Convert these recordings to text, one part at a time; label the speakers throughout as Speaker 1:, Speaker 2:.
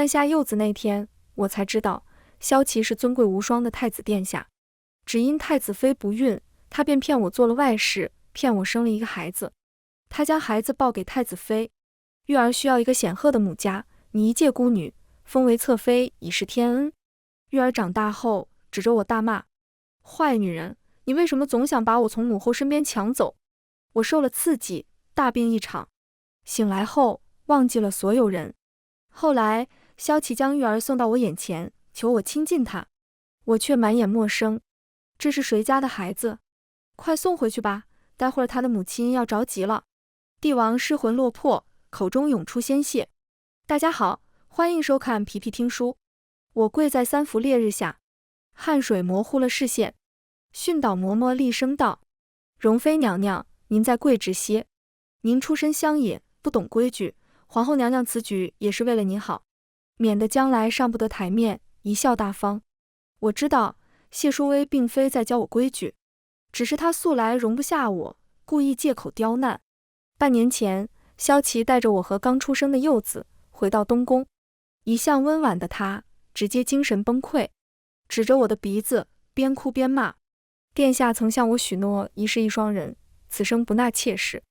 Speaker 1: 但下柚子那天，我才知道萧齐是尊贵无双的太子殿下，只因太子妃不孕，他便骗我做了外事，骗我生了一个孩子。他将孩子报给太子妃，玉儿需要一个显赫的母家，你一介孤女，封为侧妃已是天恩。玉儿长大后指着我大骂：坏女人，你为什么总想把我从母后身边抢走？我受了刺激，大病一场，醒来后忘记了所有人。后来萧齐将玉儿送到我眼前，求我亲近她，我却满眼陌生。这是谁家的孩子？快送回去吧，待会儿他的母亲要着急了。帝王失魂落魄，口中涌出鲜血。大家好，欢迎收看皮皮听书。我跪在三伏烈日下，汗水模糊了视线，训导嬷嬷厉声道：容妃娘娘，您再跪直些，您出身乡野，不懂规矩，皇后娘娘此举也是为了您好，免得将来上不得台面，贻笑大方。我知道谢淑薇并非在教我规矩，只是她素来容不下我，故意借口刁难。半年前，萧齐带着我和刚出生的柚子回到东宫，一向温婉的他直接精神崩溃，指着我的鼻子边哭边骂：殿下曾向我许诺一世一双人，此生不纳妾室。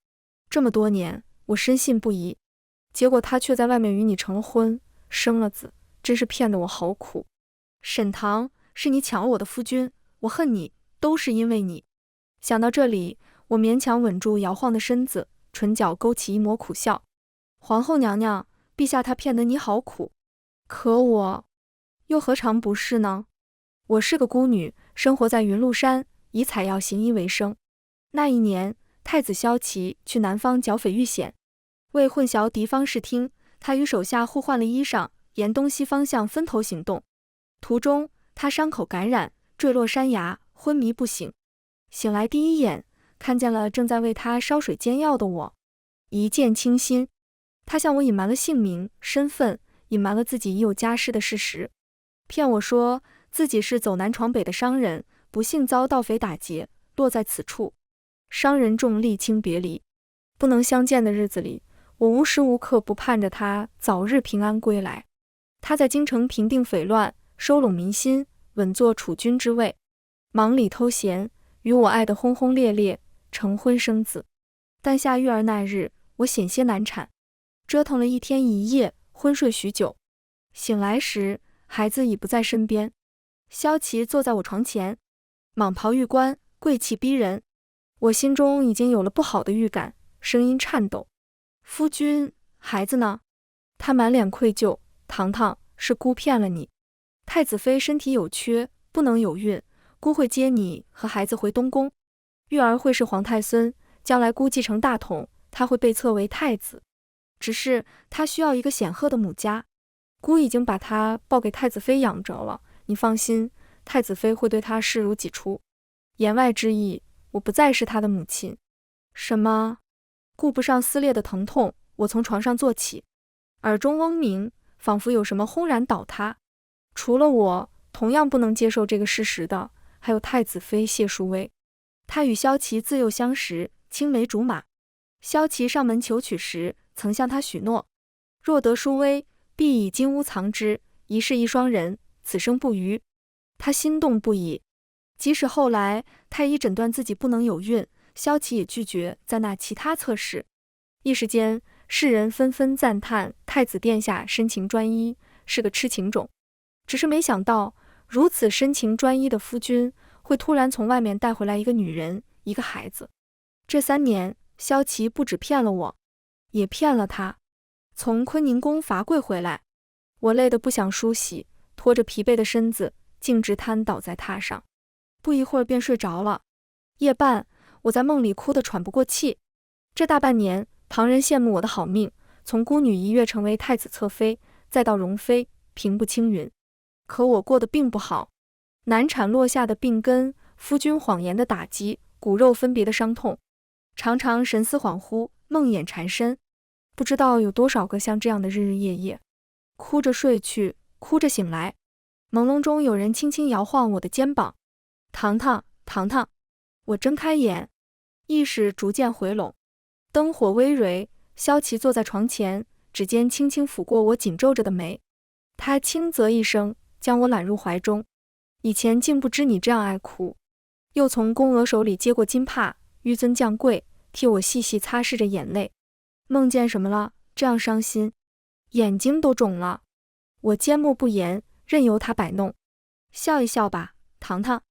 Speaker 1: 这么多年，我深信不疑，结果他却在外面与你成了婚，生了子，真是骗得我好苦。沈棠，是你抢了我的夫君，我恨你，都是因为你。想到这里，我勉强稳住摇晃的身子，唇角勾起一抹苦笑。皇后娘娘，陛下他骗得你好苦，可我又何尝不是呢？我是个孤女，生活在云麓山，以采药行医为生。那一年，太子萧齐去南方剿匪遇险，为混淆敌方视听，他与手下互换了衣裳，沿东西方向分头行动。途中，他伤口感染，坠落山崖，昏迷不醒。醒来第一眼，看见了正在为他烧水煎药的我，一见倾心。他向我隐瞒了姓名、身份，隐瞒了自己已有家室的事实，骗我说自己是走南闯北的商人，不幸遭盗匪打劫，落在此处。商人重历经别离，不能相见的日子里，我无时无刻不盼着他早日平安归来。他在京城平定匪乱，收拢民心，稳坐储君之位，忙里偷闲，与我爱得轰轰烈烈，成婚生子。但下育儿那日，我险些难产，折腾了一天一夜，昏睡许久。醒来时，孩子已不在身边。萧齐坐在我床前，蟒袍玉冠，贵气逼人。我心中已经有了不好的预感，声音颤抖：夫君，孩子呢？他满脸愧疚：堂堂，是姑骗了你。太子妃身体有缺，不能有孕，姑会接你和孩子回东宫。育儿会是皇太孙，将来姑继承大统，他会被册为太子。只是他需要一个显赫的母家，姑已经把他报给太子妃养着了，你放心，太子妃会对他视如己出。言外之意，我不再是他的母亲。什么？顾不上撕裂的疼痛，我从床上坐起，耳中嗡鸣，仿佛有什么轰然倒塌。除了我，同样不能接受这个事实的，还有太子妃谢淑薇。她与萧齐自幼相识，青梅竹马。萧齐上门求娶时，曾向她许诺，若得淑薇，必以金屋藏之，一世一双人，此生不渝。她心动不已。即使后来太医诊断自己不能有孕，萧齐也拒绝再纳其他侧室。一时间，世人纷纷赞叹太子殿下深情专一，是个痴情种。只是没想到，如此深情专一的夫君，会突然从外面带回来一个女人，一个孩子。这3年，萧齐不只骗了我，也骗了他。从坤宁宫罚跪回来，我累得不想梳洗，拖着疲惫的身子，径直瘫倒在榻上，不一会儿便睡着了。夜半，我在梦里哭得喘不过气。这大半年，旁人羡慕我的好命，从孤女一跃成为太子侧妃，再到容妃，平步青云。可我过得并不好，难产落下的病根，夫君谎言的打击，骨肉分别的伤痛，常常神思恍惚，梦魇缠身。不知道有多少个像这样的日日夜夜，哭着睡去，哭着醒来。朦胧中有人轻轻摇晃我的肩膀：糖糖，糖糖。我睁开眼，意识逐渐回笼，灯火微蕤，萧齐坐在床前，指尖轻轻抚过我紧皱着的眉。他轻啧一声，将我揽入怀中。以前竟不知你这样爱哭。又从宫娥手里接过金帕，纡尊降贵，替我细细擦拭着眼泪。梦见什么了？这样伤心，眼睛都肿了。我缄默不言，任由他摆弄。笑一笑吧，糖糖。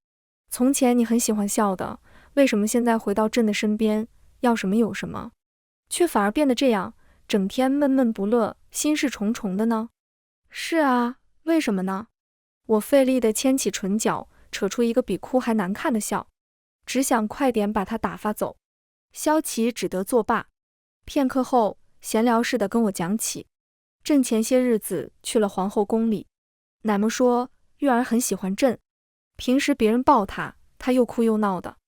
Speaker 1: 从前你很喜欢笑的，为什么现在回到朕的身边，要什么有什么，却反而变得这样，整天闷闷不乐，心事重重的呢？是啊，为什么呢？我费力地牵起唇角，扯出一个比哭还难看的笑，只想快点把他打发走。萧琪只得作罢。片刻后，闲聊似的跟我讲起，朕前些日子去了皇后宫里，奶母说玉儿很喜欢朕，平时别人抱她，她又哭又闹的，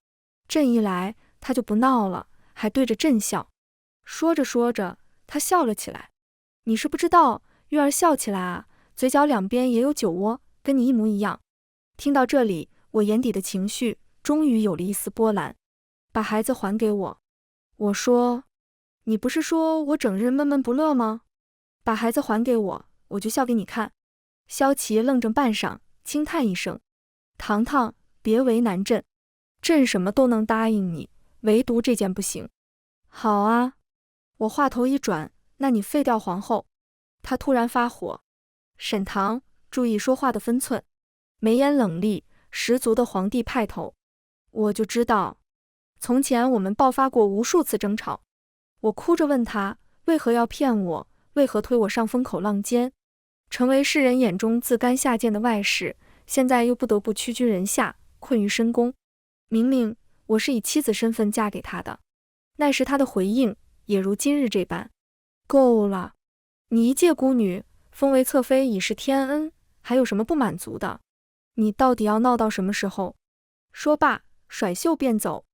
Speaker 1: 朕一来，她就不闹了，还对着朕笑。说着说着，她笑了起来。你是不知道，玉儿笑起来啊，嘴角两边也有酒窝，跟你一模一样。听到这里，我眼底的情绪终于有了一丝波澜。把孩子还给我。我说，你不是说我整日闷闷不乐吗？把孩子还给我，我就笑给你看。萧琪愣怔半晌，轻叹一声，糖糖，别为难朕，朕什么都能答应你，唯独这件不行。好啊。我话头一转，那你废掉皇后。他突然发火。沈棠，注意说话的分寸。眉眼冷厉，十足的皇帝派头。我就知道，从前我们爆发过无数次争吵。我哭着问他，为何要骗我，为何推我上风口浪尖，成为世人眼中自甘下贱的外室，现在又不得不屈居人下，困于深宫。明明我是以妻子身份嫁给他的，那时他的回应也如今日这般。够了，你一介孤女，封为侧妃已是天恩，还有什么不满足的？你到底要闹到什么时候？说罢，甩袖便走。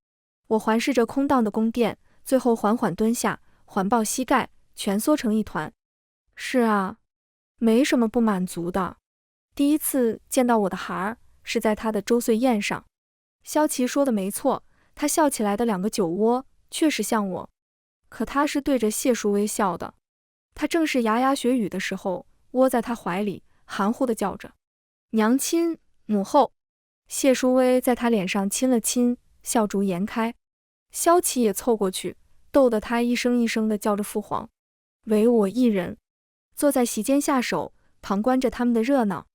Speaker 1: 我环视着空荡的宫殿，最后缓缓蹲下，环抱膝盖，蜷缩成一团。是啊，没什么不满足的。第一次见到我的孩儿，是在他的周岁宴上。萧琪说的没错，他笑起来的两个酒窝，确实像我。可他是对着谢淑薇笑的。他正是牙牙学语的时候，窝在他怀里，含糊地叫着娘亲母后。谢淑薇在他脸上亲了亲，笑逐颜开。萧琪也凑过去，逗得他一声一声地叫着父皇。唯我一人坐在席间下手，旁观着他们的热闹。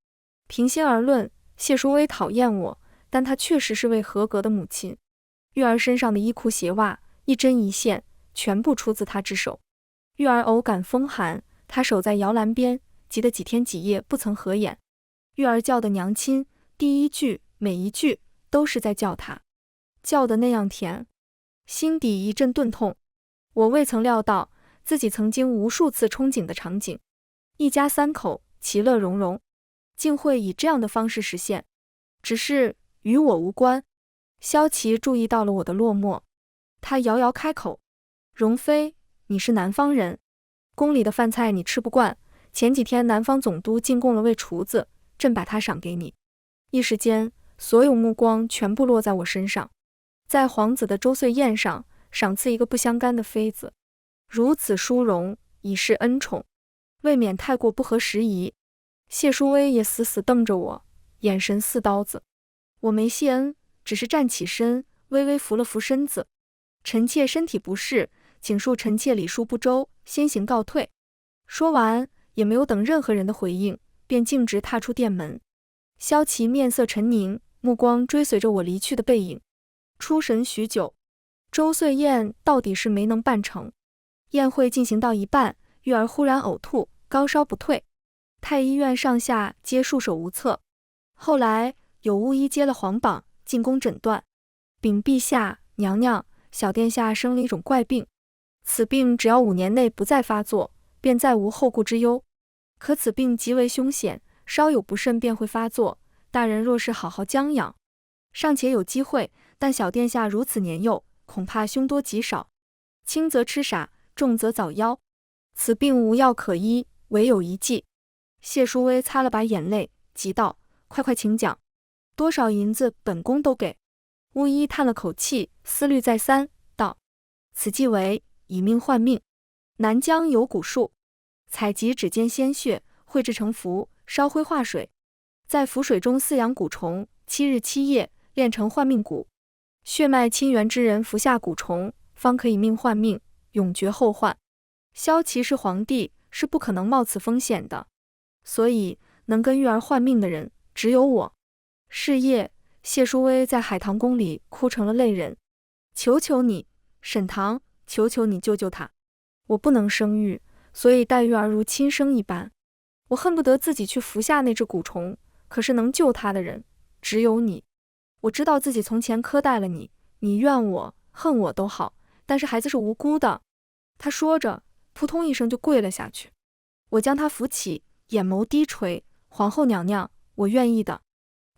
Speaker 1: 平心而论，谢淑薇讨厌我，但她确实是位合格的母亲。玉儿身上的衣裤鞋袜，一针一线，全部出自她之手。玉儿偶感风寒，她守在摇篮边，急得几天几夜不曾合眼。玉儿叫的娘亲，第一句每一句都是在叫她，叫的那样甜，心底一阵钝痛。我未曾料到自己曾经无数次憧憬的场景，一家三口其乐融融，竟会以这样的方式实现。只是与我无关。萧琪注意到了我的落寞，他遥遥开口：容妃，你是南方人，宫里的饭菜你吃不惯，前几天南方总督进贡了位厨子，朕把他赏给你。一时间，所有目光全部落在我身上。在皇子的周岁宴上，赏赐一个不相干的妃子，如此殊荣，已是恩宠，未免太过不合时宜。谢淑薇也死死瞪着我，眼神似刀子。我没谢恩，只是站起身，微微扶了扶身子。臣妾身体不适，请恕臣妾礼数不周，先行告退。说完，也没有等任何人的回应，便径直踏出殿门。萧琪面色沉凝，目光追随着我离去的背影，出神许久。周岁宴到底是没能办成。宴会进行到一半，玉儿忽然呕吐，高烧不退，太医院上下皆束手无策。后来有巫医接了皇榜，进宫诊断，禀陛下、娘娘，小殿下生了一种怪病，此病只要5年内不再发作，便再无后顾之忧。可此病极为凶险，稍有不慎便会发作，大人若是好好将养，尚且有机会，但小殿下如此年幼，恐怕凶多吉少，轻则痴傻，重则早夭。此病无药可医，唯有一计。谢淑薇擦了把眼泪，急道：快快请讲，多少银子本宫都给。巫医叹了口气，思虑再三，道：此计为以命换命，南疆有蛊术，采集指尖鲜血，绘制成符，烧灰化水，在符水中饲养蛊虫，7日7夜，炼成换命蛊。血脉亲缘之人服下蛊虫，方可以命换命，永绝后患。萧齐是皇帝，是不可能冒此风险的，所以能跟玉儿换命的人只有我。是夜，谢淑薇在海棠宫里哭成了泪人。求求你，沈棠，求求你救救她！我不能生育，所以待玉儿如亲生一般。我恨不得自己去服下那只蛊虫，可是能救她的人只有你。我知道自己从前苛待了你，你怨我恨我都好，但是孩子是无辜的。他说着，扑通一声就跪了下去。我将他扶起，眼眸低垂，皇后娘娘，我愿意的。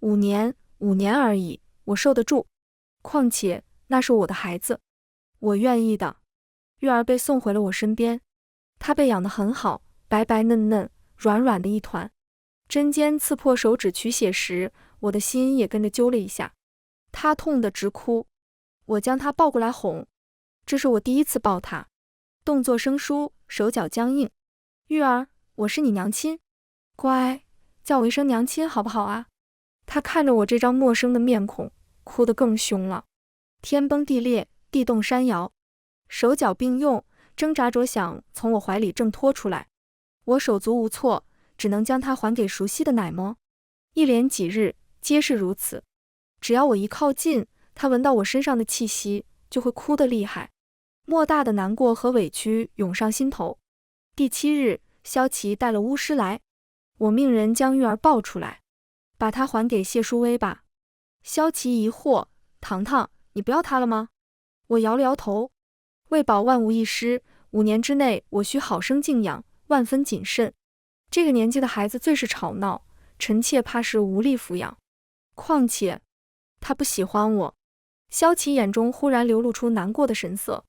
Speaker 1: 5年而已，我受得住。况且那是我的孩子，我愿意的。玉儿被送回了我身边，她被养得很好，白白嫩嫩，软软的一团。针尖刺破手指取血时，我的心也跟着揪了一下。她痛得直哭，我将她抱过来哄。这是我第一次抱她，动作生疏，手脚僵硬。玉儿，我是你娘亲，乖，叫我一声娘亲好不好啊？她看着我这张陌生的面孔，哭得更凶了。天崩地裂，地动山摇，手脚并用，挣扎着想从我怀里挣脱出来。我手足无措，只能将她还给熟悉的奶猫。一连几日，皆是如此。只要我一靠近，她闻到我身上的气息，就会哭得厉害。莫大的难过和委屈涌上心头。第7日，萧齐带了巫师来，我命人将玉儿抱出来，把她还给谢淑薇吧。萧齐疑惑，糖糖，你不要她了吗？我摇了摇头，为保万无一失，5年之内我需好生静养，万分谨慎。这个年纪的孩子最是吵闹，臣妾怕是无力抚养。况且他不喜欢我。萧齐眼中忽然流露出难过的神色，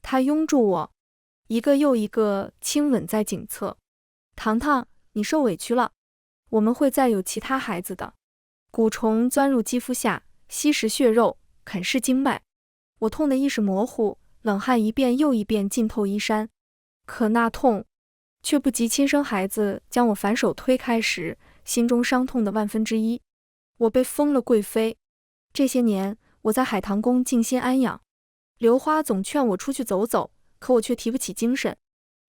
Speaker 1: 他拥住我，一个又一个亲吻在颈侧。糖糖，你受委屈了，我们会再有其他孩子的。蛊虫钻入肌肤下，吸食血肉，啃噬经脉。我痛得意识模糊，冷汗一遍又一遍浸透衣衫，可那痛却不及亲生孩子将我反手推开时心中伤痛的1/1000。我被封了贵妃，这些年我在海棠宫静心安养。刘花总劝我出去走走，可我却提不起精神。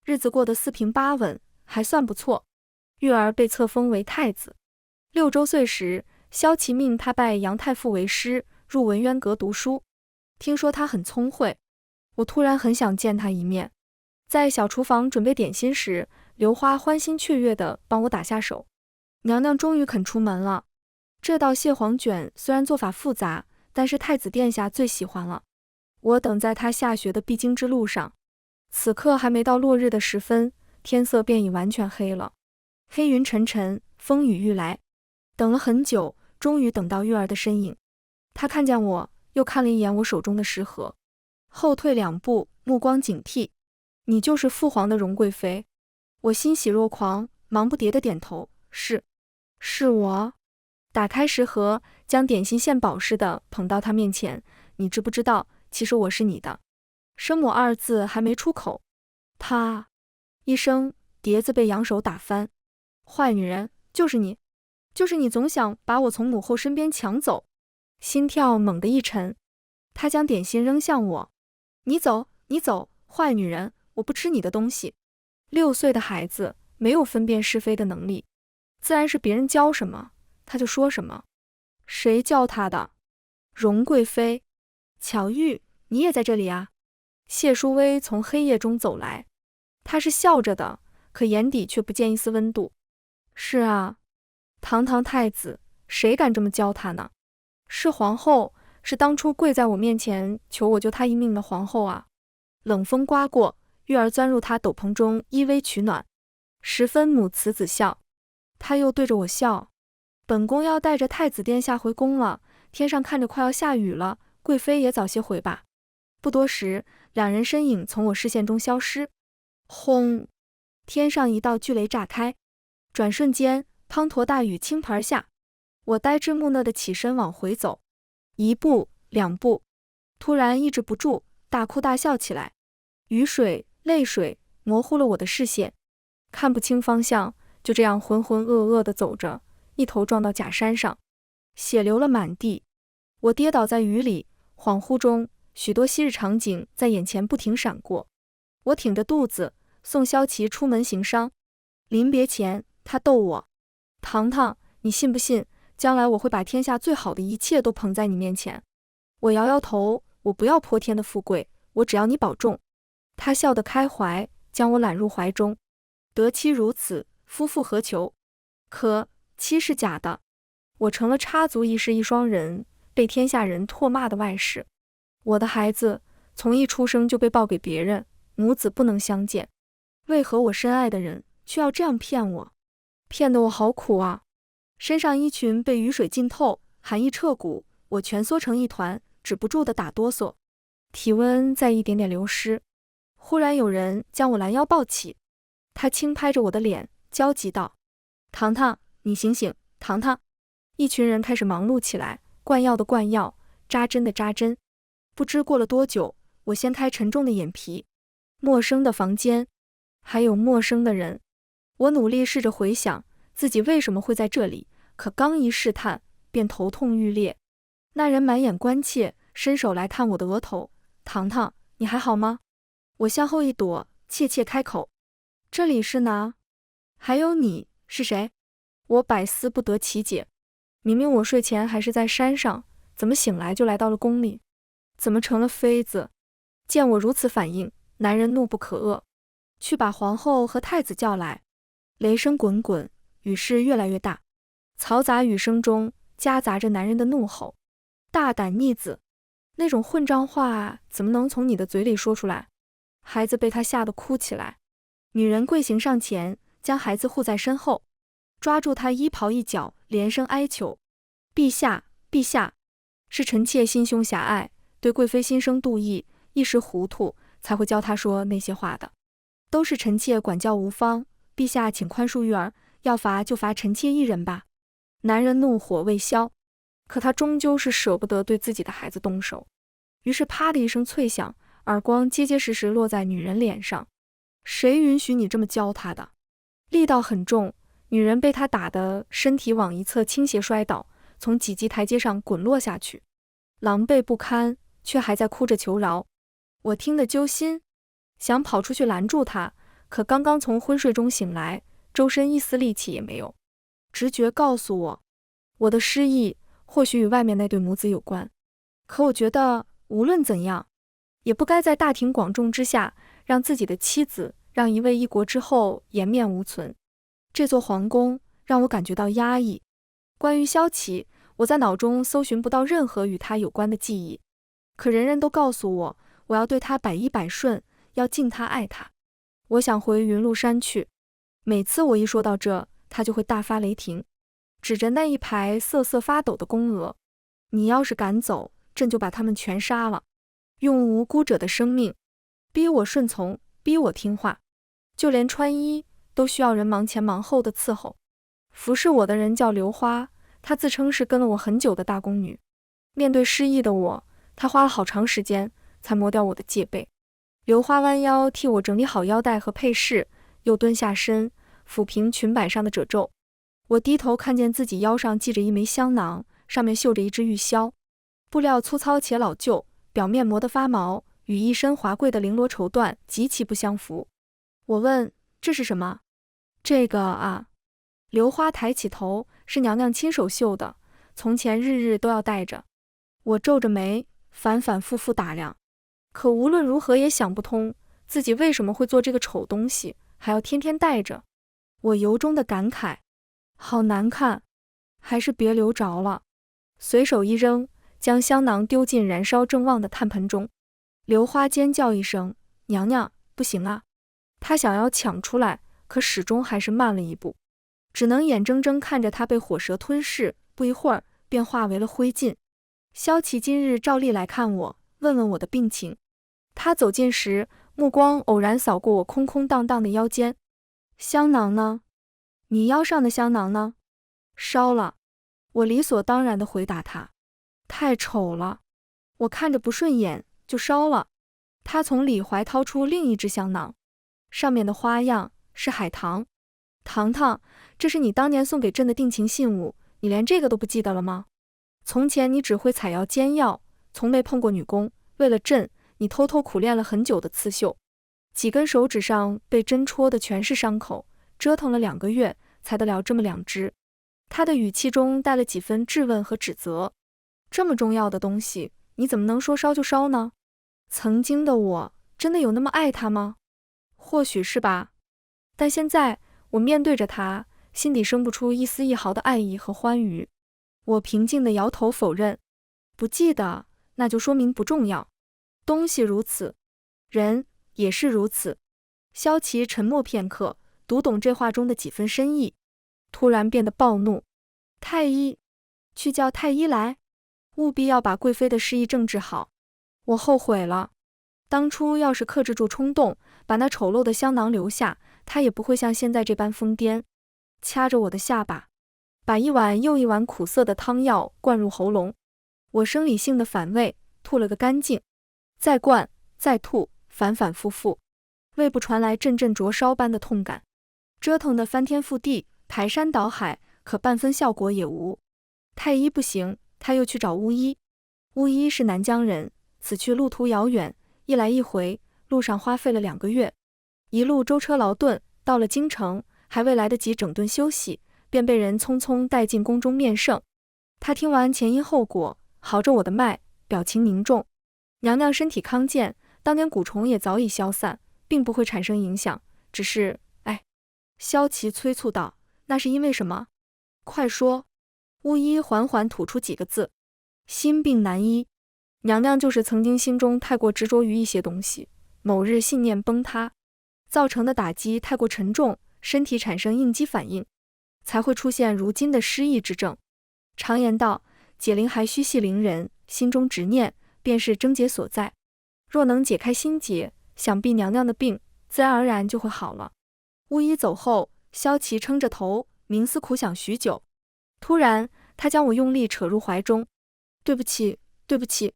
Speaker 1: 日子过得4平8稳，还算不错。玉儿被册封为太子。6周岁时，萧齐命他拜杨太傅为师，入文渊阁读书。听说他很聪慧，我突然很想见他一面。在小厨房准备点心时，刘花欢欣雀跃地帮我打下手。娘娘终于肯出门了。这道蟹黄卷虽然做法复杂，但是太子殿下最喜欢了。我等在他下学的必经之路上，此刻还没到落日的时分，天色便已完全黑了。黑云沉沉，风雨欲来。等了很久，终于等到玉儿的身影。他看见我，又看了一眼我手中的食盒，后退2步，目光警惕。你就是父皇的荣贵妃？我欣喜若狂，忙不迭地点头，是我。打开食盒，将点心献宝似的捧到他面前。你知不知道，其实我是你的。生母2字还没出口，啪一声，碟子被扬手打翻。坏女人，就是你总想把我从母后身边抢走。心跳猛地一沉，他将点心扔向我。你走，坏女人，我不吃你的东西。6岁的孩子没有分辨是非的能力，自然是别人教什么他就说什么。谁教他的？荣贵妃。巧玉，你也在这里啊？谢淑薇从黑夜中走来，她是笑着的，可眼底却不见一丝温度。是啊，堂堂太子，谁敢这么教他呢？是皇后，是当初跪在我面前求我救她一命的皇后啊。冷风刮过，玉儿钻入她斗篷中依偎取暖，十分母慈子孝。她又对着我笑。本宫要带着太子殿下回宫了，天上看着快要下雨了，贵妃也早些回吧。不多时，2人身影从我视线中消失。轰！天上一道巨雷炸开，转瞬间，滂沱大雨倾盆而下。我呆滞木讷地起身往回走，1步2步，突然抑制不住，大哭大笑起来。雨水、泪水模糊了我的视线，看不清方向，就就这样浑浑噩噩地走着，一头撞到假山上，血流了满地。我跌倒在雨里，恍惚中，许多昔日场景在眼前不停闪过。我挺着肚子送萧琪出门行商，临别前，他逗我：“糖糖，你信不信，将来我会把天下最好的一切都捧在你面前？”我摇摇头，我不要泼天的富贵，我只要你保重。他笑得开怀，将我揽入怀中。得妻如此，夫复何求？可妻是假的，我成了插足一世一双人，被天下人唾骂的外室。我的孩子从一出生就被抱给别人，母子不能相见。为何我深爱的人却要这样骗我？骗得我好苦啊！身上衣裙被雨水浸透，寒意彻骨，我蜷缩成一团，止不住地打哆嗦，体温在一点点流失。忽然有人将我拦腰抱起，他轻拍着我的脸，焦急道：“糖糖，你醒醒，糖糖！”一群人开始忙碌起来，灌药的灌药，扎针的扎针。不知过了多久，我掀开沉重的眼皮，陌生的房间，还有陌生的人。我努力试着回想自己为什么会在这里，可刚一试探，便头痛欲裂。那人满眼关切，伸手来探我的额头：“糖糖，你还好吗？”我向后一躲，怯怯开口：“这里是哪？还有你是谁？”我百思不得其解。明明我睡前还是在山上，怎么醒来就来到了宫里？怎么成了妃子？见我如此反应，男人怒不可遏：“去把皇后和太子叫来！”雷声滚滚，雨势越来越大，嘈杂雨声中夹杂着男人的怒吼：“大胆逆子！那种混账话怎么能从你的嘴里说出来？”孩子被他吓得哭起来，女人跪行上前，将孩子护在身后，抓住他衣袍一角，连声哀求：“陛下，陛下！是臣妾心胸狭隘，对贵妃心生妒意，一时糊涂，才会教他说那些话的。都是臣妾管教无方，陛下请宽恕育儿，要罚就罚臣妾一人吧。”男人怒火未消，可他终究是舍不得对自己的孩子动手，于是啪的一声脆响，耳光结结实实落在女人脸上。谁允许你这么教她的？力道很重，女人被他打得身体往一侧倾斜摔倒，从几级台阶上滚落下去，狼狈不堪，却还在哭着求饶。我听得揪心，想跑出去拦住他，可刚刚从昏睡中醒来，周身一丝力气也没有。直觉告诉我，我的失忆或许与外面那对母子有关，可我觉得无论怎样，也不该在大庭广众之下让自己的妻子，让一位一国之后颜面无存。这座皇宫让我感觉到压抑。关于萧琪，我在脑中搜寻不到任何与他有关的记忆，可人人都告诉我，我要对他百依百顺，要敬他爱他。我想回云麓山去，每次我一说到这，他就会大发雷霆，指着那一排瑟瑟发抖的宫娥：“你要是敢走，朕就把他们全杀了，用无辜者的生命逼我顺从，逼我听话，就连穿衣都需要人忙前忙后的伺候。”服侍我的人叫刘花，她自称是跟了我很久的大宫女。面对失忆的我，她花了好长时间才磨掉我的戒备。刘花弯腰替我整理好腰带和配饰，又蹲下身抚平裙摆上的褶皱。我低头看见自己腰上系着一枚香囊，上面绣着一只玉箫，布料粗糙且老旧，表面磨得发毛，与一身华贵的绫罗绸缎极其不相符。我问：“这是什么？”“这个啊。”刘花抬起头：“是娘娘亲手绣的，从前日日都要戴着。”我皱着眉，反反复复打量，可无论如何也想不通，自己为什么会做这个丑东西，还要天天戴着。我由衷的感慨，好难看，还是别留着了。随手一扔，将香囊丢进燃烧正旺的炭盆中。刘花尖叫一声：“娘娘，不行啊！”她想要抢出来，可始终还是慢了一步，只能眼睁睁看着它被火蛇吞噬，不一会儿便化为了灰烬。萧琪今日照例来看我，问问我的病情。他走近时，目光偶然扫过我空空荡荡的腰间。“香囊呢？你腰上的香囊呢？”“烧了。”我理所当然地回答他。“太丑了，我看着不顺眼，就烧了。”他从里怀掏出另一只香囊，上面的花样是海棠。糖糖，这是你当年送给朕的定情信物，你连这个都不记得了吗？从前你只会采药煎药，从没碰过女工，为了朕，你偷偷苦练了很久的刺绣，几根手指上被针戳的全是伤口，折腾了2个月才得了这么2只。他的语气中带了几分质问和指责。这么重要的东西，你怎么能说烧就烧呢？曾经的我真的有那么爱他吗？或许是吧，但现在我面对着他，心底生不出一丝一毫的爱意和欢愉。我平静地摇头否认，不记得，那就说明不重要。东西如此，人也是如此。萧琪沉默片刻，读懂这话中的几分深意，突然变得暴怒。太医，去叫太医来，务必要把贵妃的失忆症治好。我后悔了，当初要是克制住冲动，把那丑陋的香囊留下，他也不会像现在这般疯癫。掐着我的下巴，把一碗又一碗苦涩的汤药灌入喉咙。我生理性的反胃，吐了个干净，再灌再吐，反反复复，胃部传来阵阵灼烧般的痛感，折腾得翻天覆地，排山倒海，可半分效果也无。太医不行，他又去找巫医。巫医是南疆人，此去路途遥远，一来一回，路上花费了2个月，一路舟车劳顿，到了京城，还未来得及整顿休息，便被人匆匆带进宫中面圣。他听完前因后果，号着我的脉，表情凝重。娘娘身体康健，当年蛊虫也早已消散，并不会产生影响，只是……萧琪催促道：“那是因为什么？快说！”巫医缓缓吐出几个字：“心病难医。”娘娘就是曾经心中太过执着于一些东西，某日信念崩塌，造成的打击太过沉重，身体产生应激反应，才会出现如今的失忆之症。常言道，解铃还须系铃人，心中执念便是症结所在。若能解开心结，想必娘娘的病自然而然就会好了。巫医走后，萧琪撑着头，冥思苦想许久。突然，他将我用力扯入怀中。对不起，对不起，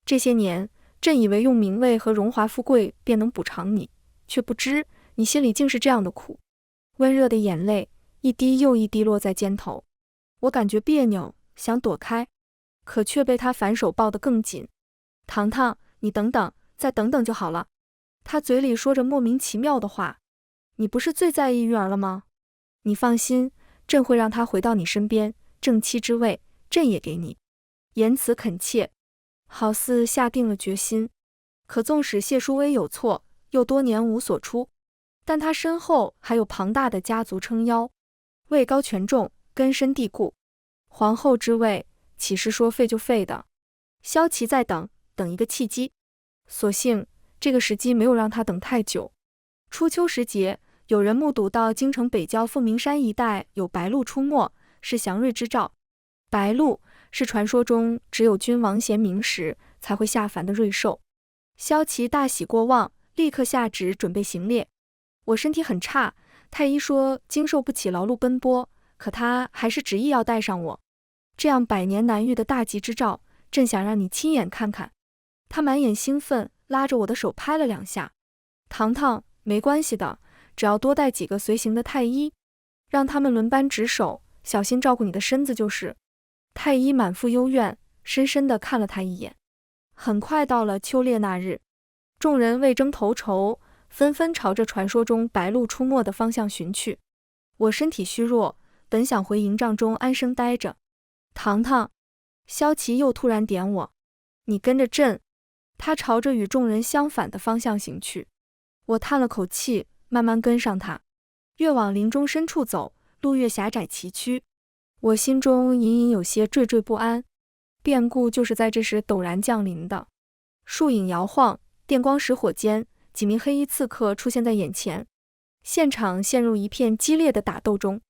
Speaker 1: 这些年，朕以为用名位和荣华富贵便能补偿你，却不知你心里竟是这样的苦。温热的眼泪一滴又一滴落在肩头，我感觉别扭，想躲开，可却被他反手抱得更紧。糖糖，你等等，再等等就好了。他嘴里说着莫名其妙的话。你不是最在意玉儿了吗？你放心，朕会让她回到你身边，正妻之位，朕也给你。言辞恳切，好似下定了决心。可纵使谢淑薇有错，又多年无所出，但他身后还有庞大的家族撑腰，位高权重，根深蒂固。皇后之位，岂是说废就废的？萧琪在等一个契机，所幸这个时机没有让他等太久。初秋时节，有人目睹到京城北郊凤鸣山一带有白鹿出没，是祥瑞之兆。白鹿是传说中只有君王贤明时才会下凡的瑞兽。萧琪大喜过望，立刻下旨准备行猎。我身体很差，太医说经受不起劳碌奔波，可他还是执意要带上我。这样百年难遇的大吉之兆，朕想让你亲眼看看。他满眼兴奋，拉着我的手拍了2下。糖糖，没关系的，只要多带几个随行的太医，让他们轮班值守，小心照顾你的身子就是。太医满腹幽怨，深深地看了他一眼。很快到了秋猎那日，众人为争头筹，纷纷朝着传说中白鹿出没的方向寻去。我身体虚弱，本想回营帐中安生待着。糖糖，萧琪又突然点我，你跟着朕。他朝着与众人相反的方向行去。我叹了口气，慢慢跟上他。越往林中深处走，路越狭窄崎岖，我心中隐隐有些惴惴不安。变故就是在这时陡然降临的。树影摇晃，电光石火间，几名黑衣刺客出现在眼前，现场陷入一片激烈的打斗中。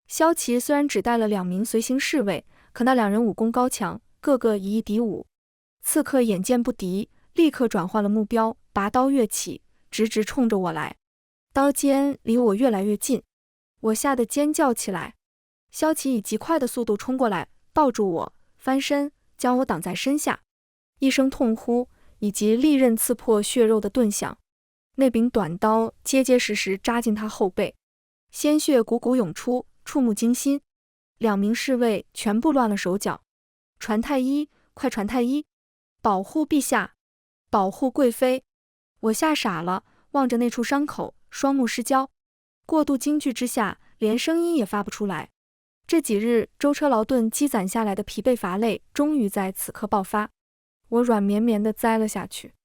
Speaker 1: 萧琪虽然只带了2名随行侍卫，可那2人武功高强，个个以1敌5。刺客眼见不敌，立刻转换了目标，拔刀跃起，直直冲着我来。刀尖离我越来越近，我吓得尖叫起来。萧琪以极快的速度冲过来，抱住我，翻身将我挡在身下。一声痛呼，以及利刃刺破血肉的顿响，那柄短刀结结实实扎进他后背。鲜血汩汩涌出，触目惊心。2名侍卫全部乱了手脚。传太医，快传太医！保护陛下，保护贵妃！我吓傻了，望着那处伤口，双目失焦。过度惊惧之下，连声音也发不出来。这几日舟车劳顿积攒下来的疲惫乏累，终于在此刻爆发。我软绵绵地栽了下去。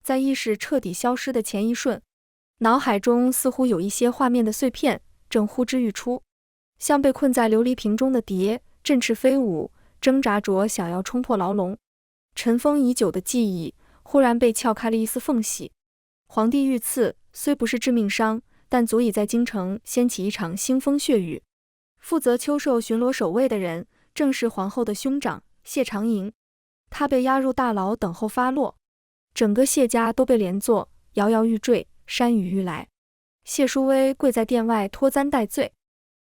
Speaker 1: 在意识彻底消失的前一瞬，脑海中似乎有一些画面的碎片正呼之欲出，像被困在琉璃瓶中的蝶，振翅飞舞，挣扎着想要冲破牢笼。尘封已久的记忆忽然被撬开了一丝缝隙。皇帝遇刺虽不是致命伤，但足以在京城掀起一场腥风血雨。负责秋寿巡逻守卫的人正是皇后的兄长谢长营，他被押入大牢等候发落。整个谢家都被连坐，摇摇欲坠，山雨欲来。谢淑薇跪在殿外拖簪戴罪：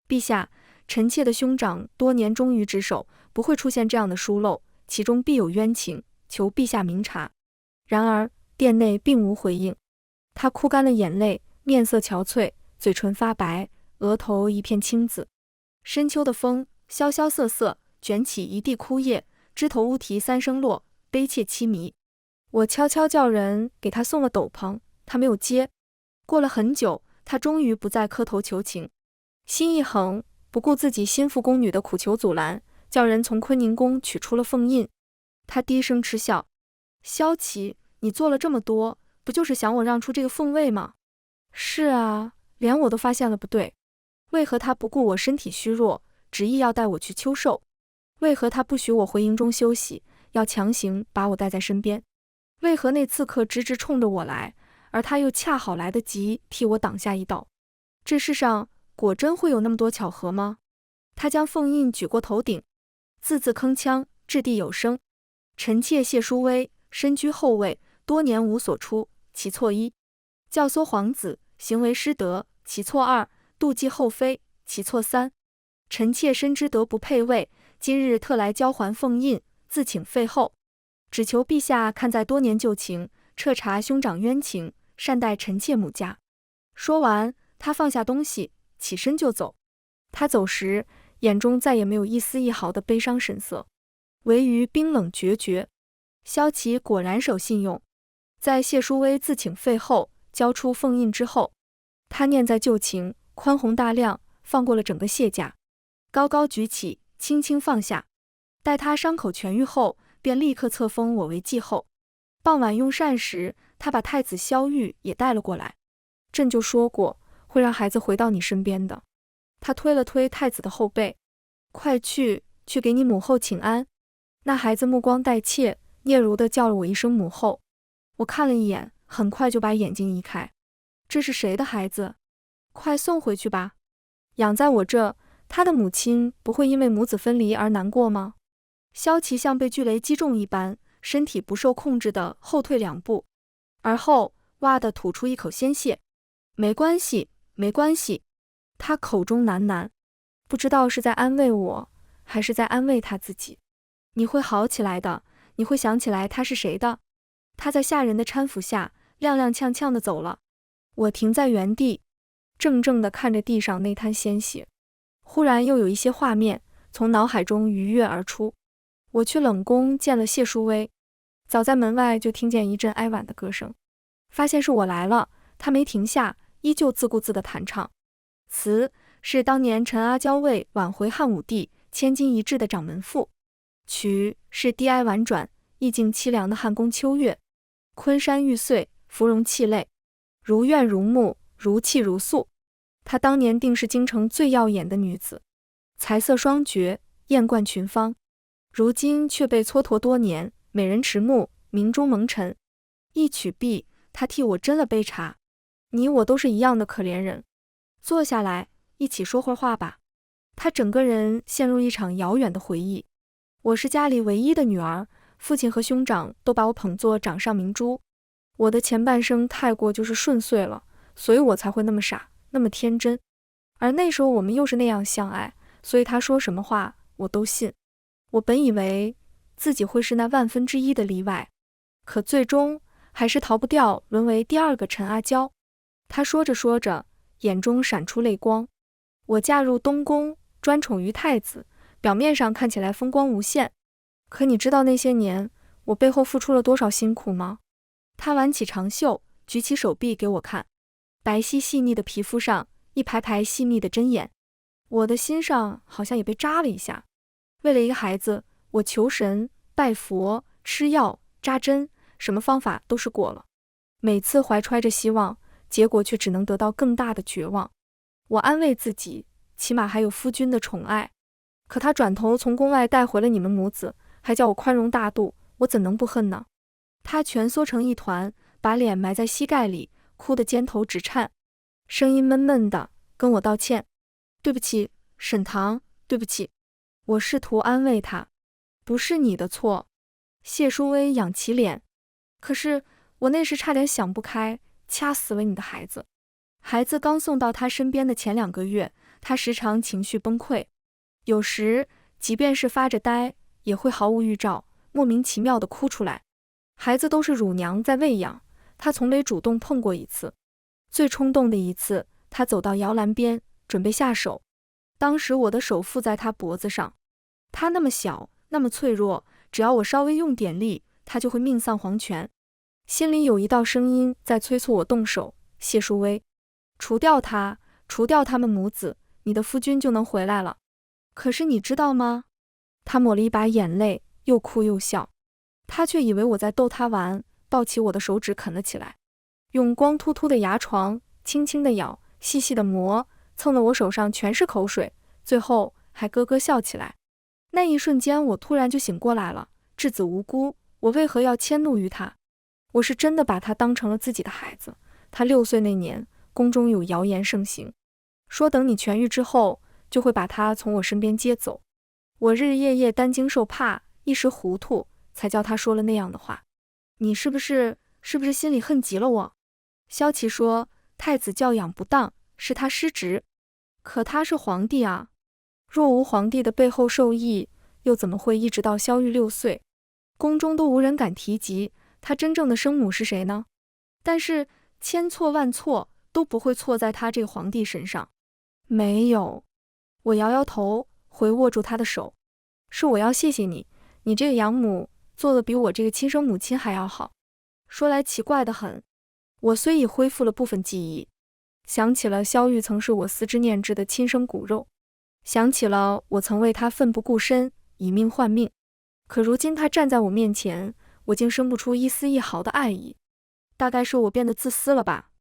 Speaker 1: 陛下，臣妾的兄长多年忠于职守，不会出现这样的疏漏，其中必有冤情，求陛下明察。然而殿内并无回应。他哭干了眼泪，面色憔悴，嘴唇发白，额头一片青紫。深秋的风萧萧瑟瑟，卷起一地枯叶，枝头乌啼三声落，悲切凄迷。我悄悄叫人给他送了斗篷，他没有接。过了很久，他终于不再磕头求情，心一横，不顾自己心腹宫女的苦求阻拦，叫人从坤宁宫取出了凤印。他低声嗤笑：萧琪，你做了这么多，不就是想我让出这个凤位吗？是啊，连我都发现了不对。为何他不顾我身体虚弱，执意要带我去秋寿？为何他不许我回营中休息，要强行把我带在身边？为何那刺客直直冲着我来，而他又恰好来得及替我挡下一刀？这世上果真会有那么多巧合吗？他将凤印举过头顶，字字铿锵，掷地有声：臣妾谢淑薇，身居后位，多年无所出，其错一；教唆皇子，行为失德，其错二；妒忌后妃，其错三。臣妾深知德不配位，今日特来交还凤印，自请废后，只求陛下看在多年旧情，彻查兄长冤情，善待臣妾母家。说完，他放下东西，起身就走。他走时，眼中再也没有一丝一毫的悲伤神色，唯余冰冷决绝。萧琪果然守信用，在谢淑薇自请废后，交出凤印之后，他念在旧情，宽宏大量，放过了整个谢家。高高举起，轻轻放下。待他伤口痊愈后，便立刻册封我为继后。傍晚用膳时，他把太子萧玉也带了过来。朕就说过，会让孩子回到你身边的。他推了推太子的后背：快去给你母后请安。那孩子目光带怯，嗫嚅地叫了我一声母后。我看了一眼，很快就把眼睛移开。这是谁的孩子？快送回去吧。养在我这，他的母亲不会因为母子分离而难过吗？萧琪像被巨雷击中一般，身体不受控制地后退2步，而后哇地吐出一口鲜血。没关系，没关系。他口中喃喃，不知道是在安慰我，还是在安慰他自己。你会好起来的，你会想起来他是谁的。他在下人的搀扶下踉踉跄跄地走了。我停在原地，怔怔地看着地上那滩鲜血。忽然又有一些画面从脑海中愉悦而出。我去冷宫见了谢淑薇，早在门外就听见一阵哀婉的歌声，发现是我来了。他没停下，依旧自顾自地弹唱。词是当年陈阿娇为挽回汉武帝千金一掷的掌门赋，曲是低哀婉转，意境凄凉的汉宫秋月。昆山玉碎，芙蓉泣泪，如怨如慕，如泣如诉。她当年定是京城最耀眼的女子，才色双绝，艳冠群芳，如今却被蹉跎多年，美人迟暮，名中蒙尘。一曲毕，她替我斟了杯茶。你我都是一样的可怜人，坐下来一起说会话吧。她整个人陷入一场遥远的回忆。我是家里唯一的女儿，父亲和兄长都把我捧作掌上明珠。我的前半生太过就是顺遂了，所以我才会那么傻，那么天真。而那时候我们又是那样相爱，所以他说什么话我都信。我本以为自己会是那1/1000的例外，可最终还是逃不掉沦为第2个陈阿娇。他说着说着，眼中闪出泪光。我嫁入东宫，专宠于太子，表面上看起来风光无限，可你知道那些年我背后付出了多少辛苦吗？他挽起长袖，举起手臂给我看，白皙细腻的皮肤上一排排细密的针眼，我的心上好像也被扎了一下。为了一个孩子，我求神拜佛，吃药扎针，什么方法都试过了，每次怀揣着希望，结果却只能得到更大的绝望。我安慰自己，起码还有夫君的宠爱，可他转头从宫外带回了你们母子，还叫我宽容大度，我怎能不恨呢？他蜷缩成一团，把脸埋在膝盖里，哭得肩头直颤，声音闷闷的跟我道歉：“对不起，沈棠，对不起。”我试图安慰他：“不是你的错。”谢淑薇仰起脸：“可是我那时差点想不开，掐死了你的孩子。”孩子刚送到他身边的前2个月，他时常情绪崩溃，有时即便是发着呆，也会毫无预兆，莫名其妙地哭出来。孩子都是乳娘在喂养，他从没主动碰过一次。最冲动的一次，他走到摇篮边，准备下手，当时我的手附在他脖子上，他那么小，那么脆弱，只要我稍微用点力，他就会命丧黄泉。心里有一道声音在催促我动手：“谢淑薇，除掉他，除掉他们母子，你的夫君就能回来了。”可是你知道吗？他抹了一把眼泪，又哭又笑。他却以为我在逗他玩，抱起我的手指啃了起来，用光秃秃的牙床轻轻地咬，细细地磨，蹭得我手上全是口水，最后还咯咯笑起来。那一瞬间，我突然就醒过来了，稚子无辜，我为何要迁怒于他？我是真的把他当成了自己的孩子。他6岁那年，宫中有谣言盛行，说等你痊愈之后，就会把他从我身边接走。我日日夜夜担惊受怕，一时糊涂，才叫他说了那样的话。你是不是心里恨极了我？萧琪说，太子教养不当，是他失职。可他是皇帝啊，若无皇帝的背后授意，又怎么会一直到萧玉6岁，宫中都无人敢提及他真正的生母是谁呢？但是千错万错都不会错在他这个皇帝身上。没有，我摇摇头，回握住他的手，是我要谢谢你，你这个养母做得比我这个亲生母亲还要好。说来奇怪得很，我虽已恢复了部分记忆，想起了萧玉曾是我思之念之的亲生骨肉，想起了我曾为他奋不顾身，以命换命，可如今他站在我面前，我竟生不出一丝一毫的爱意。大概是我变得自私了吧。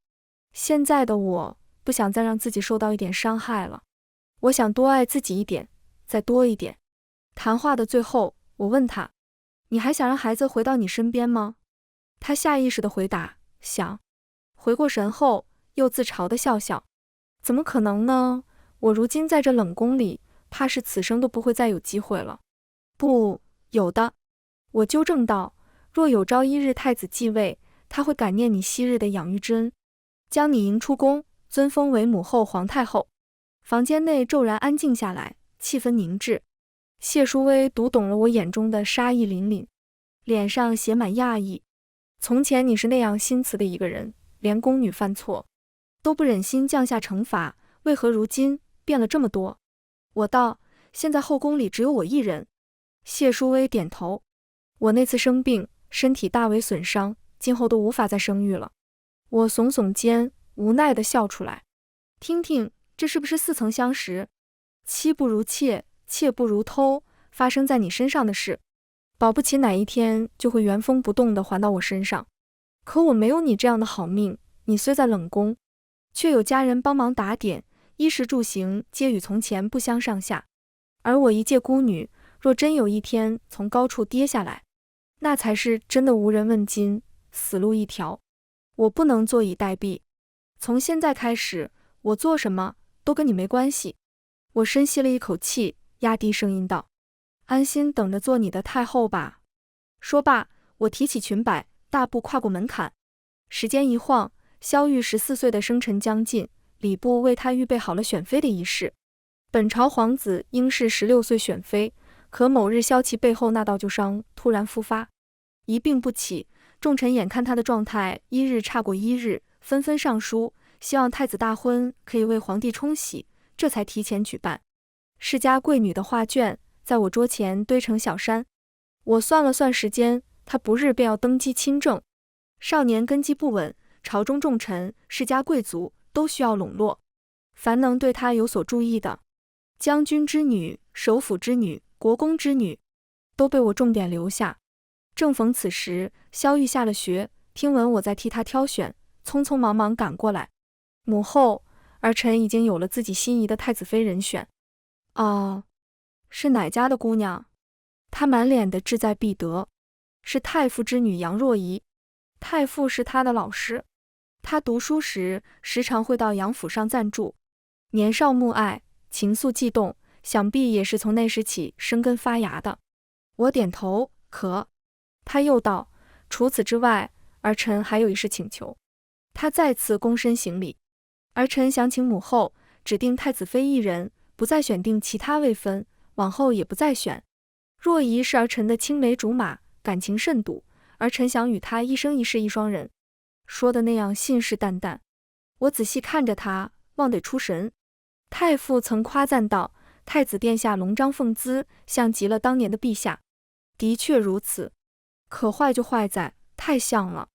Speaker 1: 现在的我不想再让自己受到一点伤害了，我想多爱自己一点，再多一点。谈话的最后，我问他，你还想让孩子回到你身边吗？他下意识地回答，想。回过神后，又自嘲地笑笑，怎么可能呢？我如今在这冷宫里，怕是此生都不会再有机会了。不，有的。我纠正道，若有朝一日太子继位，他会感念你昔日的养育之恩，将你迎出宫，尊封为母后皇太后。房间内骤然安静下来，气氛凝滞。谢淑薇读懂了我眼中的杀意凛凛，脸上写满讶异。从前你是那样心慈的一个人，连宫女犯错都不忍心降下惩罚，为何如今变了这么多？我道，现在后宫里只有我一人。谢淑薇点头，我那次生病，身体大为损伤，今后都无法再生育了。我耸耸肩，无奈地笑出来。听听，这是不是似曾相识？妻不如妾，妾不如偷，发生在你身上的事，保不齐哪一天就会原封不动地还到我身上。可我没有你这样的好命，你虽在冷宫，却有家人帮忙打点，衣食住行皆与从前不相上下。而我一介孤女，若真有一天从高处跌下来，那才是真的无人问津，死路一条。我不能坐以待毙，从现在开始，我做什么都跟你没关系。我深吸了一口气，压低声音道，安心等着做你的太后吧。说罢，我提起裙摆，大步跨过门槛。时间一晃，萧玉14岁的生辰将近，礼部为他预备好了选妃的仪式。本朝皇子应是16岁选妃，可某日萧琪背后那道旧伤突然复发，一病不起。众臣眼看他的状态一日差过一日，纷纷上书，希望太子大婚可以为皇帝冲喜，这才提前举办。世家贵女的画卷在我桌前堆成小山。我算了算时间，他不日便要登基亲政。少年根基不稳，朝中重臣、世家贵族都需要笼络。凡能对他有所注意的，将军之女、首辅之女、国公之女，都被我重点留下。正逢此时，萧玉下了学，听闻我在替他挑选，匆匆忙忙赶过来。母后，儿臣已经有了自己心仪的太子妃人选。哦，是哪家的姑娘？他满脸的志在必得。是太傅之女杨若仪。太傅是他的老师，他读书时时常会到杨府上暂住。年少慕爱，情愫悸动，想必也是从那时起生根发芽的。我点头，可。他又道，除此之外，儿臣还有一事请求。他再次躬身行礼。儿臣想请母后指定太子妃一人，不再选定其他位分，往后也不再选。若仪是儿臣的青梅竹马，感情甚笃，儿臣想与她一生一世一双人。说的那样信誓旦旦。我仔细看着他，忘得出神。太傅曾夸赞道，太子殿下龙章凤姿，像极了当年的陛下。的确如此，可坏就坏在太像了。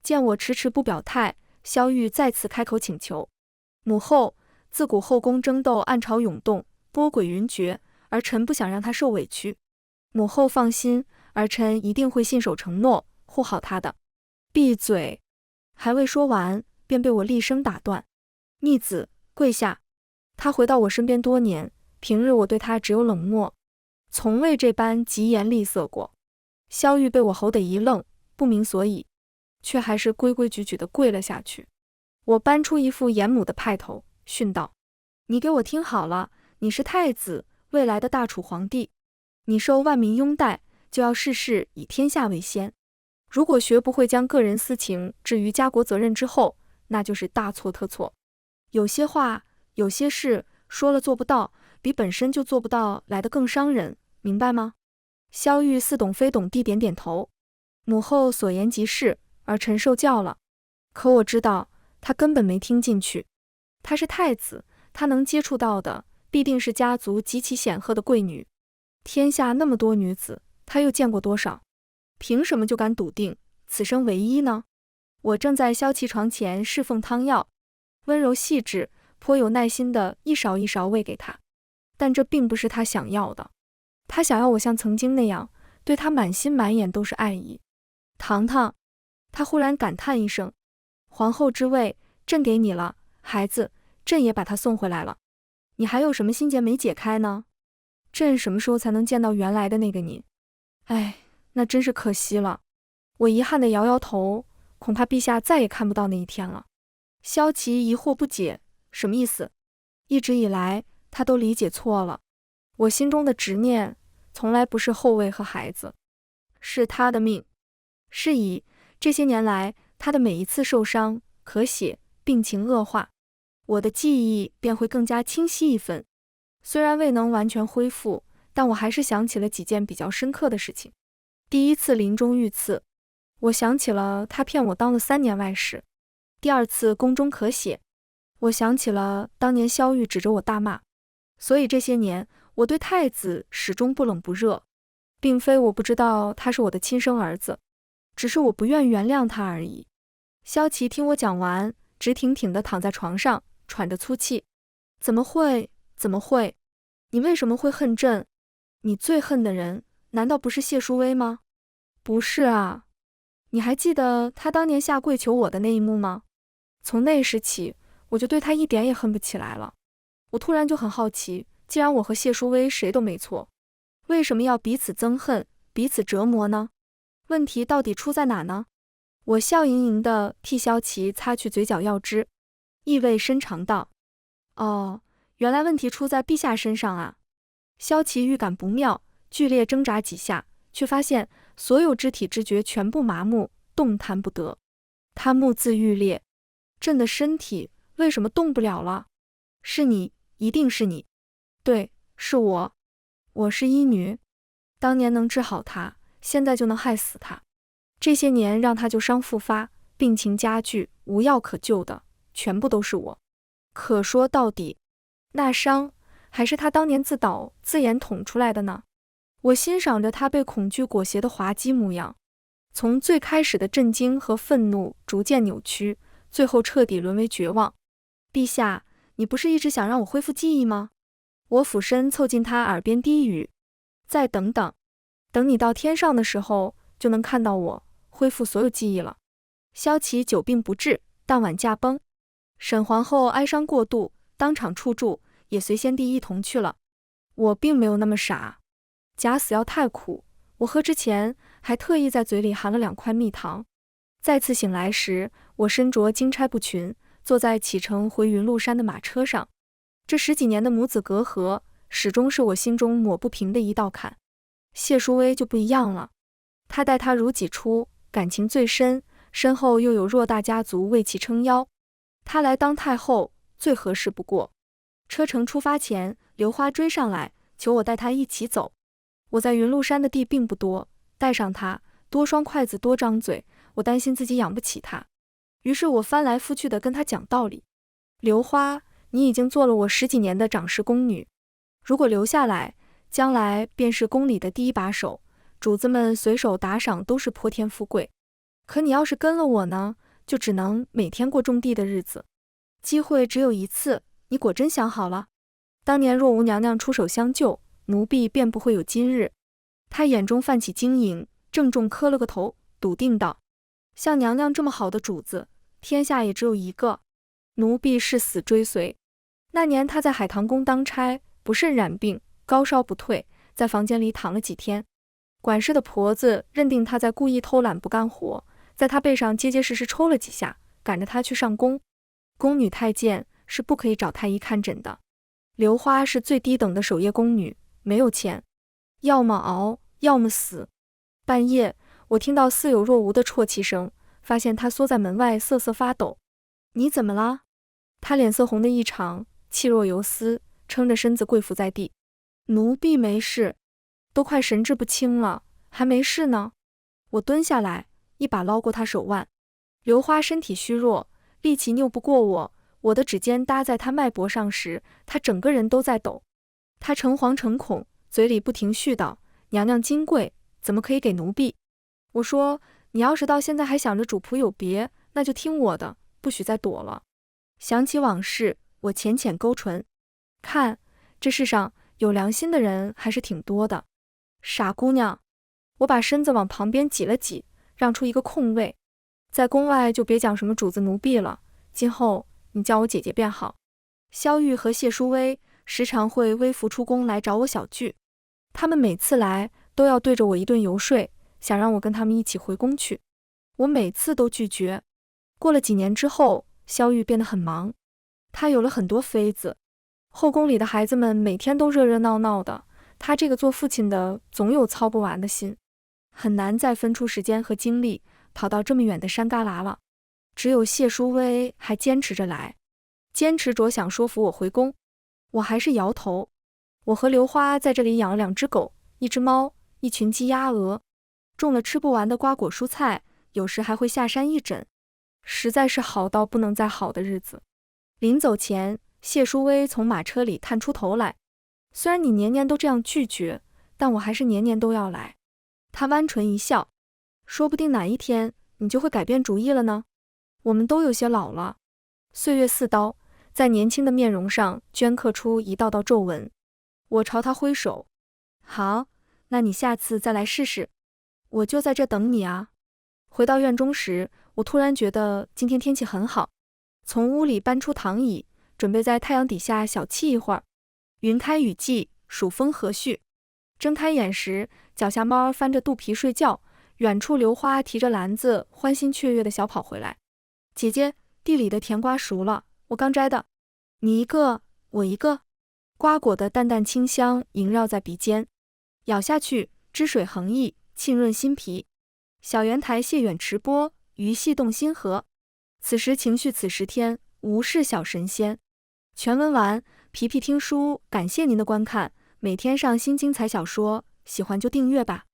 Speaker 1: 见我迟迟不表态，萧玉再次开口请求。母后，自古后宫争斗，暗潮涌动，波诡云谲，儿臣不想让他受委屈。母后放心，儿臣一定会信守承诺，护好他的。闭嘴！还未说完，便被我厉声打断。逆子，跪下！他回到我身边多年，平日我对他只有冷漠，从未这般疾言厉色过。萧玉被我吼得一愣，不明所以，却还是规规矩矩地跪了下去。我搬出一副严母的派头，训道：你给我听好了，你是太子，未来的大楚皇帝，你受万民拥戴，就要事事以天下为先。如果学不会将个人私情置于家国责任之后，那就是大错特错。有些话，有些事，说了做不到，比本身就做不到来得更伤人，明白吗？萧玉似懂非懂地点点头。母后所言极是，儿臣受教了。可我知道，他根本没听进去。他是太子，他能接触到的必定是家族极其显赫的贵女。天下那么多女子，他又见过多少？凭什么就敢笃定此生唯一呢？我正在萧琪床前侍奉汤药，温柔细致，颇有耐心地一勺一勺喂给他。但这并不是他想要的。他想要我像曾经那样，对他满心满眼都是爱意。糖糖，他忽然感叹一声，皇后之位，朕给你了，孩子，朕也把他送回来了。你还有什么心结没解开呢？朕什么时候才能见到原来的那个你？哎，那真是可惜了。我遗憾地摇摇头，恐怕陛下再也看不到那一天了。萧琪疑惑不解，什么意思？一直以来，他都理解错了。我心中的执念，从来不是后位和孩子，是他的命。是以，这些年来，他的每一次受伤、咳血、病情恶化，我的记忆便会更加清晰一分。虽然未能完全恢复，但我还是想起了几件比较深刻的事情。第一次临终遇刺，我想起了他骗我当了3年外室。第二次宫中咳血，我想起了当年萧玉指着我大骂。所以这些年，我对太子始终不冷不热，并非我不知道他是我的亲生儿子，只是我不愿原谅他而已。萧琪听我讲完，直挺挺地躺在床上，喘着粗气。怎么会？怎么会？你为什么会恨朕？你最恨的人，难道不是谢淑薇吗？不是啊。你还记得他当年下跪求我的那一幕吗？从那时起，我就对他一点也恨不起来了。我突然就很好奇，既然我和谢淑薇谁都没错，为什么要彼此憎恨，彼此折磨呢？问题到底出在哪呢？我笑盈盈地替萧琪擦去嘴角药汁，意味深长道：哦，原来问题出在陛下身上啊。萧琪预感不妙，剧烈挣扎几下，却发现所有肢体知觉全部麻木，动弹不得。他目眦欲裂，朕的身体为什么动不了了？是你，一定是你。对，是我。我是医女，当年能治好他，现在就能害死他。这些年让他旧伤复发，病情加剧，无药可救的，全部都是我。可说到底，那伤还是他当年自导自演捅出来的呢。我欣赏着他被恐惧裹挟的滑稽模样，从最开始的震惊和愤怒逐渐扭曲，最后彻底沦为绝望。陛下，你不是一直想让我恢复记忆吗？我俯身凑近他耳边低语，再等等，等你到天上的时候，就能看到我恢复所有记忆了。萧齐久病不治，当晚驾崩，沈皇后哀伤过度，当场处柱，也随先帝一同去了。我并没有那么傻，假死药太苦，我喝之前还特意在嘴里含了2块蜜糖。再次醒来时，我身着金钗布裙，坐在启程回云麓山的马车上。这10几年的母子隔阂，始终是我心中抹不平的一道坎。谢淑薇就不一样了，她待他如己出，感情最深，身后又有偌大家族为其撑腰，她来当太后最合适不过。车程出发前，刘花追上来，求我带她一起走。我在云麓山的地并不多，带上她，多双筷子多张嘴，我担心自己养不起她。于是我翻来覆去地跟她讲道理。刘花，你已经做了我10几年的长侍宫女，如果留下来，将来便是宫里的第一把手，主子们随手打赏都是泼天富贵。可你要是跟了我呢，就只能每天过种地的日子，机会只有一次，你果真想好了？当年若无娘娘出手相救，奴婢便不会有今日。她眼中泛起晶莹，郑重磕了个头，笃定道：像娘娘这么好的主子，天下也只有一个，奴婢誓死追随。那年她在海棠宫当差，不慎染病，高烧不退，在房间里躺了几天。管事的婆子认定她在故意偷懒不干活，在她背上结结实实抽了几下，赶着她去上宫。宫女太监是不可以找太医看诊的。刘花是最低等的守夜宫女，没有钱，要么熬，要么死。半夜，我听到似有若无的啜泣声，发现她缩在门外瑟瑟发抖。你怎么了？她脸色红得异常，气若游丝，撑着身子跪伏在地。奴婢没事，都快神志不清了，还没事呢。我蹲下来，一把捞过她手腕。刘花身体虚弱，力气拗不过我，我的指尖搭在她脉搏上时，她整个人都在抖。她诚惶诚恐，嘴里不停絮叨：娘娘金贵，怎么可以给奴婢？我说，你要是到现在还想着主仆有别，那就听我的，不许再躲了。想起往事，我浅浅勾唇，看，这世上有良心的人还是挺多的。傻姑娘，我把身子往旁边挤了挤，让出一个空位。在宫外就别讲什么主子奴婢了，今后你叫我姐姐便好。萧玉和谢淑薇时常会微服出宫来找我小聚，他们每次来都要对着我一顿游说，想让我跟他们一起回宫去。我每次都拒绝。过了几年之后，萧玉变得很忙，他有了很多妃子，后宫里的孩子们每天都热热闹闹的，他这个做父亲的总有操不完的心，很难再分出时间和精力跑到这么远的山旮旯了。只有谢淑薇还坚持着来，坚持着想说服我回宫，我还是摇头。我和刘花在这里养了2只狗，1只猫，一群鸡鸭鹅，种了吃不完的瓜果蔬菜，有时还会下山一诊，实在是好到不能再好的日子。临走前，谢淑薇从马车里探出头来，虽然你年年都这样拒绝，但我还是年年都要来。她弯唇一笑，说不定哪一天你就会改变主意了呢。我们都有些老了，岁月似刀，在年轻的面容上镌刻出一道道皱纹。我朝她挥手，好，那你下次再来试试，我就在这等你啊。回到院中时，我突然觉得今天天气很好，从屋里搬出躺椅，准备在太阳底下小憩一会儿。云开雨霁，暑风和煦。睁开眼时，脚下猫儿翻着肚皮睡觉，远处刘花提着篮子欢欣雀跃地小跑回来。姐姐，地里的甜瓜熟了，我刚摘的。你一个，我一个。瓜果的淡淡清香萦绕在鼻尖，咬下去，汁水横溢，沁润心脾。小圆台谢远池波，鱼戏动心河。此时情绪此时天，无事小神仙。全文完，皮皮听书，感谢您的观看。每天上新精彩小说，喜欢就订阅吧。